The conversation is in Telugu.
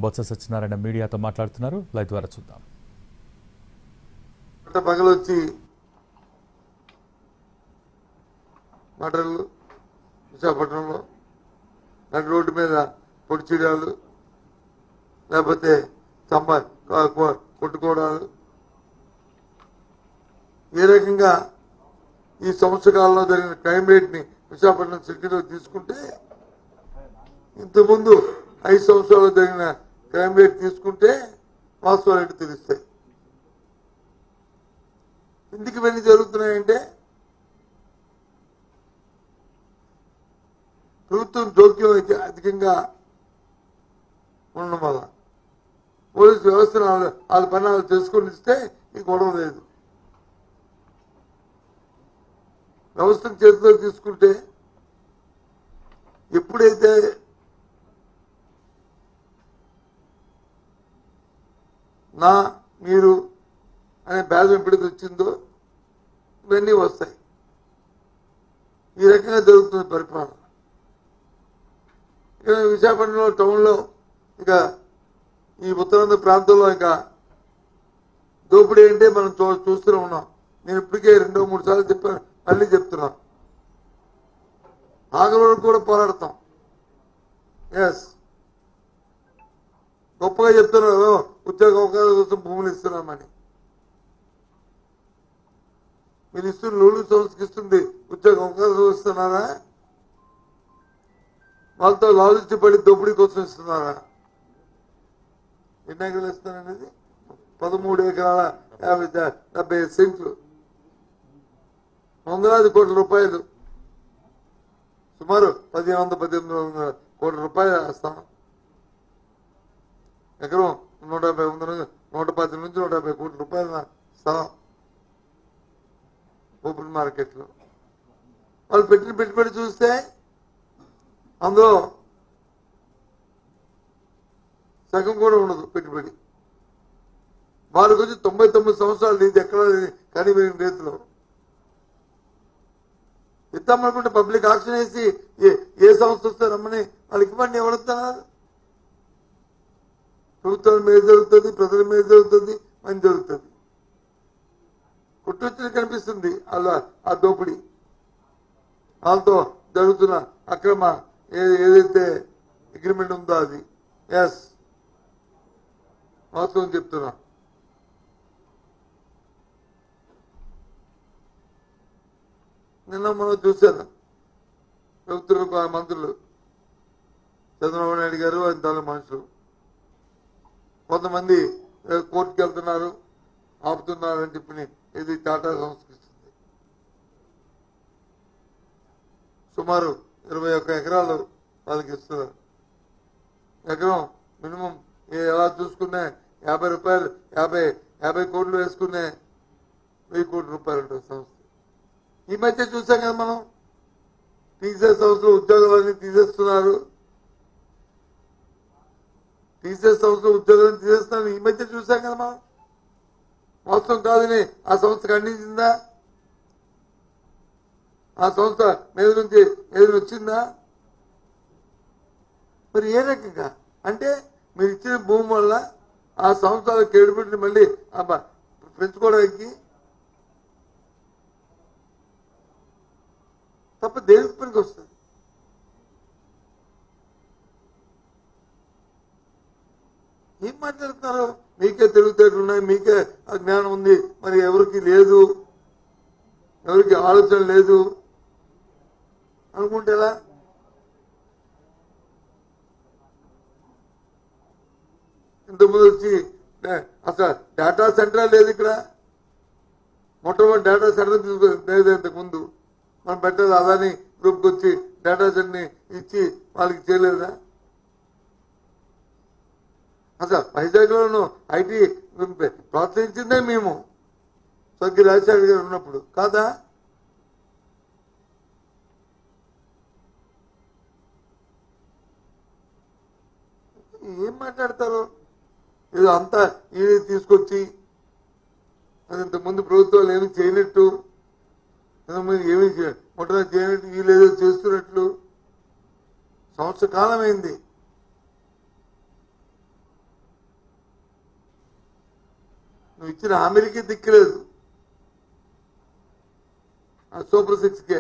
బొత్స సత్యనారాయణ మీడియాతో మాట్లాడుతున్నారు. లైవ్ ద్వారా చూద్దాం. పగలొచ్చి మటర్లు విశాఖపట్నంలో నడి రోడ్డు మీద పొడి చీడాలు లేకపోతే కొట్టుకోవడాలు ఏ రకంగా ఈ సంవత్సరాల్లో జరిగిన క్రైమ్ రేట్ ని విశాఖపట్నం సిటీలో తీసుకుంటే ఇంతకుముందు 5 సంవత్సరాల్లో జరిగిన క్రైమ్ రేట్ తీసుకుంటే వాస్తవాలు ఏంటి తెలుస్తాయి. ఎందుకు ఇవన్నీ జరుగుతున్నాయంటే ప్రభుత్వం జోక్యం అధికంగా ఉండడం వల్ల పోలీసు వ్యవస్థను వాళ్ళ పని వాళ్ళు చేసుకొని ఇస్తే ఈ గొడవ లేదు. వ్యవస్థను చేతిలో తీసుకుంటే ఎప్పుడైతే మీరు అనే భేదం ఎప్పుడైతే వచ్చిందో ఇవన్నీ వస్తాయి. ఈ రకంగా జరుగుతుంది పరిపాలన. విశాఖపట్నంలో టౌన్లో ఇక ఈ ఉత్తరాంధ్ర ప్రాంతంలో ఇక దోపిడీ అంటే మనం చూస్తూనే ఉన్నాం. నేను ఇప్పటికే 2-3 సార్లు చెప్పాను, మళ్ళీ చెప్తున్నాను. ఆగరోడు కూడా పోరాడతాం. ఎస్, గొప్పగా చెప్తున్నారు ఉద్యోగ అవకాశాల కోసం భూములు ఇస్తున్నామని. మీరు ఇస్తున్న లూలు సంస్థకి ఇస్తుంది ఉద్యోగ అవకాశాలు ఇస్తున్నారా? వాళ్ళతో లాజిస్టిక్ పడి దోపిడీ కోసం ఇస్తున్నారా? ఎన్ని ఎకరాలు ఇస్తున్నారనేది 13 ఎకరాల 70 సెంట్లు, 100 కోట్ల రూపాయలు, సుమారు 1700-1800 కోట్ల రూపాయలు వేస్తాం. ఎకరం 110 నుంచి 150 కోట్ల రూపాయల స్థలం ఓపెన్ మార్కెట్ లో. వాళ్ళు పెట్టిన పెట్టుబడి చూస్తే అందులో సగం కూడా ఉండదు పెట్టుబడి. వాళ్ళకి వచ్చి 99 సంవత్సరాలు ఇది ఎక్కడ కనిపెరిగిన రీతిలో ఇద్దామనుకుంటే పబ్లిక్ ఆక్షన్ వేసి ఏ సంస్థ వస్తే రమ్మని వాళ్ళకి ఇవ్వండి. ఎవరుతున్నారు? ప్రభుత్వం మీద జరుగుతుంది, ప్రజల మీద జరుగుతుంది, మంచి జరుగుతుంది. కుట్రొచ్చి కనిపిస్తుంది ఆ దోపిడీ, వాళ్ళతో జరుగుతున్న అక్రమ ఏదైతే అగ్రిమెంట్ ఉందో అది. ఎస్, వాస్తవం చెప్తున్నా. నిన్న మనం చూశాను ప్రభుత్వ మంత్రులు చంద్రబాబు నాయుడు గారు ఆయన తాలూ మనుషులు కొంతమంది కోర్టుకు వెళ్తున్నారు, ఆపుతున్నారని చెప్పి ఇది టాటా సంస్కరిస్తుంది. సుమారు 21 ఎకరాలు వాళ్ళకి ఇస్తున్నారు. ఎకరం మినిమం ఎలా చూసుకున్నా 50 రూపాయలు 50 కోట్లు వేసుకునే 1000 కోట్ల రూపాయలు ఉంటుంది సంస్థ. ఈ మధ్య చూసాం కదా మనం, టీసీఎస్ సంస్థలు ఉద్యోగాలన్నీ తీసేస్తున్నారు. టీసీఎస్ సంస్థలు ఉద్యోగాలను తీసేస్తున్నారు. ఈ మధ్య చూసాం కదా మనం. వాస్తవం కాదని ఆ సంస్థ ఖండించిందా? ఆ సంస్థ మీద నుంచి ఏదైనా వచ్చిందా? మరి ఏ రకంగా అంటే మీరు ఇచ్చిన భూమి వల్ల ఆ సంస్థలు కేడుపెట్టి మళ్ళీ పెంచుకోవడానికి తప్ప దేనికి పనికి వస్తుంది? ఏం మాట్లాడుతున్నారు? మీకే తెలివితేటలు ఉన్నాయి, మీకే జ్ఞానం ఉంది, మరి ఎవరికి లేదు, ఎవరికి ఆలోచన లేదు అనుకుంటే ఎలా? ఇంతకుముందు వచ్చి అసలు డేటా సెంటర్ లేదు ఇక్కడ. మొట్టమొదటి డేటా సెంటర్ లేదు ఇంతకుముందు. మనం పెట్టేది అదాని గ్రూప్కి వచ్చి డేటా సెంటర్ని ఇచ్చి వాళ్ళకి చేయలేదా? అసలు వైజాగ్ లోను ఐటీ ప్రోత్సహించిందే మేము స్వర్గీయ రాజశేఖర్ గారు ఉన్నప్పుడు కాదా? ఏం మాట్లాడతారు? ఇది అంతా ఇది తీసుకొచ్చి అది ఇంతకుముందు ప్రభుత్వాలు ఏమి చేయనట్టు, ఏమి మొట్టమొదటి చేయనట్టు, వీళ్ళేదో చేస్తున్నట్లు సంవత్సర కాలం అయింది. నువ్వు ఇచ్చిన హామీలకి దిక్కులేదు. ఆ సూపర్ 6కే